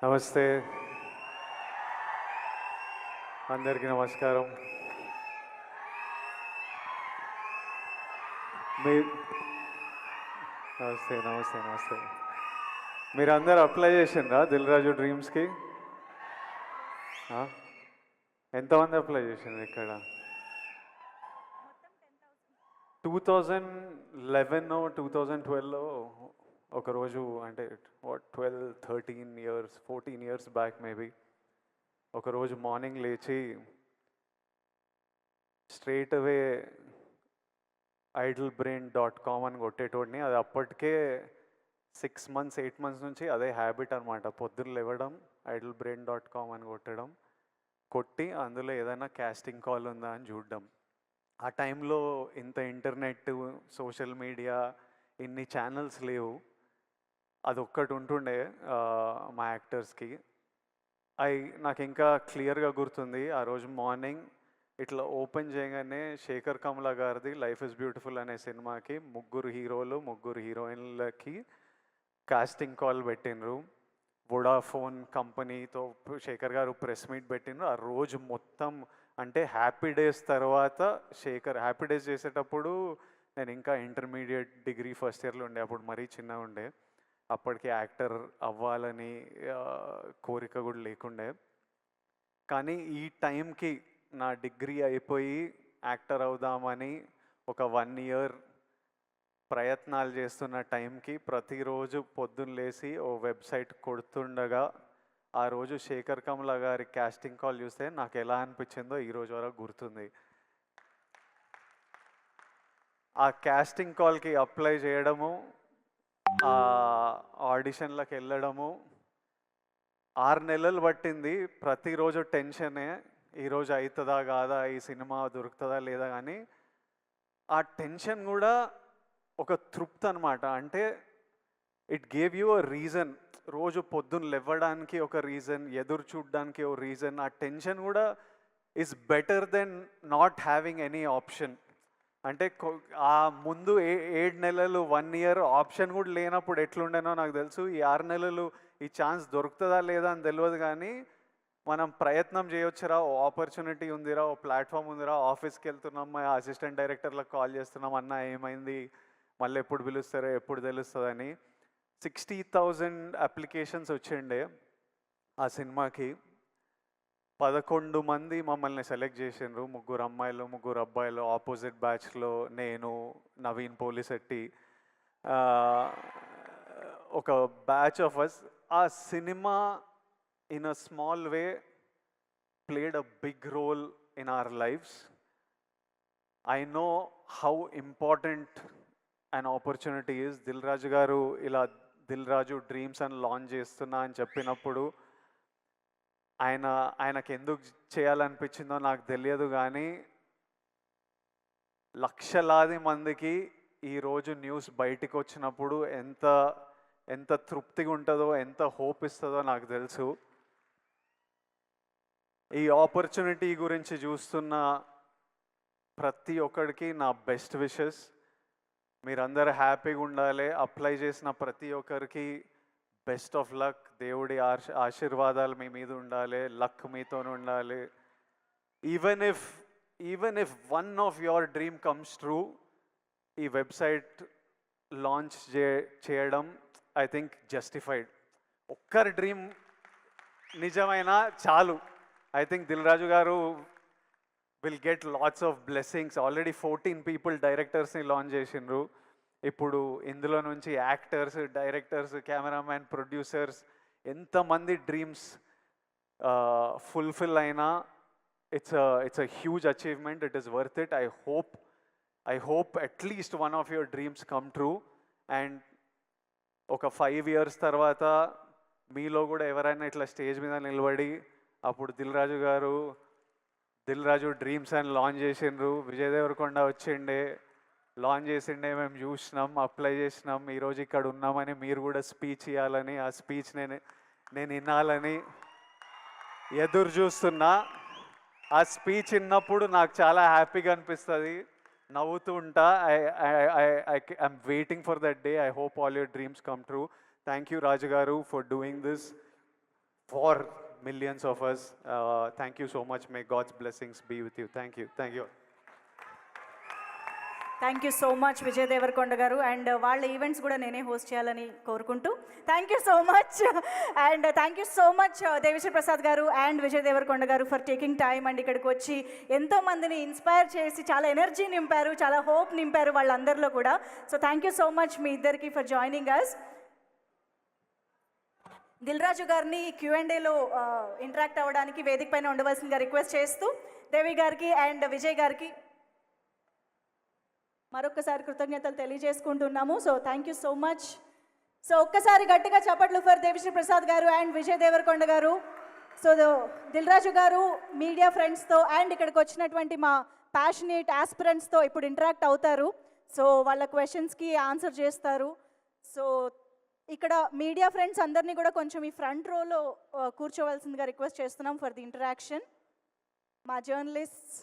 నమస్తే, అందరికీ నమస్కారం. మీ నమస్తే నమస్తే నమస్తే. మీరందరూ అప్లై చేసిండ్రా దిల్ రాజు డ్రీమ్స్కి? ఎంతమంది అప్లై చేసిండ్రు ఇక్కడ? 2011 2012లో ఒకరోజు, అంటే 12 13 years 14 years బ్యాక్ మేబీ, ఒకరోజు మార్నింగ్ లేచి స్ట్రైట్ అవే idlebrain.com అని కొట్టేటోడిని. అది అప్పటికే 6 months 8 months నుంచి అదే హ్యాబిట్ అనమాట. పొద్దున్న లేవడం, idlebrain.com అని కొట్టి అందులో ఏదైనా కాస్టింగ్ కాల్ ఉందా అని చూడడం. ఆ టైంలో ఇంత ఇంటర్నెట్, సోషల్ మీడియా, ఇన్ని ఛానల్స్ లేవు. అది ఒక్కటి ఉంటుండే మా యాక్టర్స్కి. నాకు ఇంకా క్లియర్గా గుర్తుంది. ఆ రోజు మార్నింగ్ ఇట్లా ఓపెన్ చేయగానే శేఖర్ కమల గారిది లైఫ్ ఇస్ బ్యూటిఫుల్ అనే సినిమాకి 3 హీరోలు 3 హీరోయిన్లకి కాస్టింగ్ కాల్ పెట్టినరు. వొడాఫోన్ కంపెనీతో శేఖర్ గారు ప్రెస్ మీట్ పెట్టినరు. ఆ రోజు మొత్తం, అంటే హ్యాపీ డేస్ తర్వాత హ్యాపీ డేస్ చేసేటప్పుడు నేను ఇంకా ఇంటర్మీడియట్ డిగ్రీ ఫస్ట్ ఇయర్లో ఉండే. అప్పుడు మరీ చిన్నగా ఉండే. అప్పటికి యాక్టర్ అవ్వాలని కోరిక కూడా లేకుండే. కానీ ఈ టైంకి నా డిగ్రీ అయిపోయి యాక్టర్ అవుదామని ఒక 1 year ప్రయత్నాలు చేస్తున్న టైంకి ప్రతిరోజు పొద్దున్న లేచి ఓ వెబ్సైట్ కొడుతుండగా ఆ రోజు శేఖర్ కమల గారి కాస్టింగ్ కాల్ చూస్తే నాకు ఎలా అనిపించిందో ఈరోజు వరకు గుర్తుంది. ఆ కాస్టింగ్ కాల్కి అప్లై చేయడము, ఆ ఆడిషన్లకు వెళ్ళడము 6 నెలలు పట్టింది. ప్రతిరోజు టెన్షనే, ఈరోజు అవుతుందా కాదా, ఈ సినిమా దొరుకుతుందా లేదా. కానీ ఆ టెన్షన్ కూడా ఒక తృప్తి అనమాట. అంటే it gave you a reason. రోజు పొద్దున్న లేవడానికి ఒక రీజన్, ఎదురు చూడడానికి ఒక రీజన్. ఆ టెన్షన్ కూడా is better then not having any option. అంటే ఆ ముందు 7 నెలలు 1 year ఆప్షన్ కూడా లేనప్పుడు ఎట్లుండేనో నాకు తెలుసు. ఈ 6 నెలలు ఈ ఛాన్స్ దొరుకుతుందా లేదా అని తెలియదు, కానీ మనం ప్రయత్నం చేయొచ్చురా, ఓ ఆపర్చునిటీ ఉందిరా, ఓ ప్లాట్ఫామ్ ఉందిరా, ఆఫీస్కి వెళ్తున్నాం, మా అసిస్టెంట్ డైరెక్టర్లకు కాల్ చేస్తున్నాం, అన్న ఏమైంది, మళ్ళీ ఎప్పుడు పిలుస్తారో ఎప్పుడు తెలుస్తుందని. 60,000 అప్లికేషన్స్ వచ్చిండే ఆ సినిమాకి. 11 మంది మమ్మల్ని సెలెక్ట్ చేసిండ్రు. 3 అమ్మాయిలు 3 అబ్బాయిలు. ఆపోజిట్ బ్యాచ్లో నేను, నవీన్ పోలిశెట్టి, ఒక బ్యాచ్ ఆఫ్ అస్. ఆ cinema in a small way played a big role in our lives. I know how important an opportunity is. Dil Raju garu ila Dil Raju Dreams and launch చేస్తున్నా అని చెప్పినప్పుడు ఆయనకి ఎందుకు చేయాలనిపించిందో నాకు తెలియదు, కానీ లక్షలాది మందికి ఈరోజు న్యూస్ బయటికి వచ్చినప్పుడు ఎంత ఎంత తృప్తిగా ఉంటుందో, ఎంత హోప్ ఇస్తుందో నాకు తెలుసు. ఈ ఆపర్చునిటీ గురించి చూస్తున్న ప్రతి ఒక్కడికి నా బెస్ట్ విషెస్. మీరందరూ హ్యాపీగా ఉండాలి. అప్లై చేసిన ప్రతి ఒక్కరికి బెస్ట్ ఆఫ్ లక్. దేవుడి ఆశీర్వాదాలు మీ మీద ఉండాలి, లక్ మీతో ఉండాలి. Even if one of your dream comes true, ఈ వెబ్సైట్ లాంచ్ చేయడం ఐ థింక్ జస్టిఫైడ్. ఒక్కరి డ్రీమ్ నిజమైనా చాలు. I think Dil Raju garu will get lots of blessings. Already 14 people directors ni launch చేసిండ్రు. ఇప్పుడు ఇందులో నుంచి యాక్టర్స్, డైరెక్టర్స్, కెమెరామ్యాన్, ప్రొడ్యూసర్స్ ఎంతమంది డ్రీమ్స్ ఫుల్ఫిల్ అయినా it's a huge achievement. It is worth it. I hope at least one of your dreams come true. And ఒక 5 years తర్వాత మీలో కూడా ఎవరైనా ఇట్లా స్టేజ్ మీద నిలబడి అప్పుడు దిల్ రాజు డ్రీమ్స్ అని లాంచ్ చేసిండ్రు, విజయ్ దేవరకొండ వచ్చిండే, లాంచ్ చేసిండే, మేము చూసినాం, అప్లై చేసినాం, ఈరోజు ఇక్కడ ఉన్నామని మీరు కూడా స్పీచ్ ఇవ్వాలని, ఆ స్పీచ్ నేను వినాలని ఎదురు చూస్తున్నా. ఆ స్పీచ్ విన్నప్పుడు నాకు చాలా హ్యాపీగా అనిపిస్తుంది, నవ్వుతూ ఉంటా. I'm waiting for that day. I hope all your dreams come true. Thank you Raju garu for doing this. for millions of us. Thank you so much. May God's blessings be with you. Thank you. Thank you. Thank you so much Vijay Devarakonda garu. And వాళ్ళ events కూడా నేనే host చేయాలని కోరుకుంటూ thank you so much. And thank you so much Devi Sri Prasad garu and Vijay Devarakonda గారు for taking time and ఇక్కడికి వచ్చి ఎంతోమందిని inspire చేసి చాలా ఎనర్జీ నింపారు, చాలా హోప్ నింపారు వాళ్ళందరిలో కూడా. So thank you so much మీ ఇద్దరికి for joining us. Dil Raju గారిని Q&Aలో ఇంటరాక్ట్ అవ్వడానికి వేదిక పైన ఉండవలసిందిగా రిక్వెస్ట్ చేస్తూ దేవి గారికి అండ్ విజయ్ గారికి మరొకసారి కృతజ్ఞతలు తెలియజేసుకుంటున్నాము. So thank you so much. So ఒక్కసారి గట్టిగా చప్పట్లు ఫర్ దేవిశ్రీ ప్రసాద్ గారు అండ్ విజయ్ దేవరకొండ గారు. సో దిల్ రాజు గారు మీడియా ఫ్రెండ్స్తో అండ్ ఇక్కడికి వచ్చినటువంటి మా ప్యాషనేట్ ఆస్పిరెంట్స్తో ఇప్పుడు ఇంటరాక్ట్ అవుతారు. సో వాళ్ళ క్వశ్చన్స్కి ఆన్సర్ చేస్తారు. సో ఇక్కడ మీడియా ఫ్రెండ్స్ అందరినీ కూడా కొంచెం ఈ ఫ్రంట్ రోలో కూర్చోవలసిందిగా రిక్వెస్ట్ చేస్తున్నాం ఫర్ ది ఇంటరాక్షన్. మా జర్నలిస్ట్స్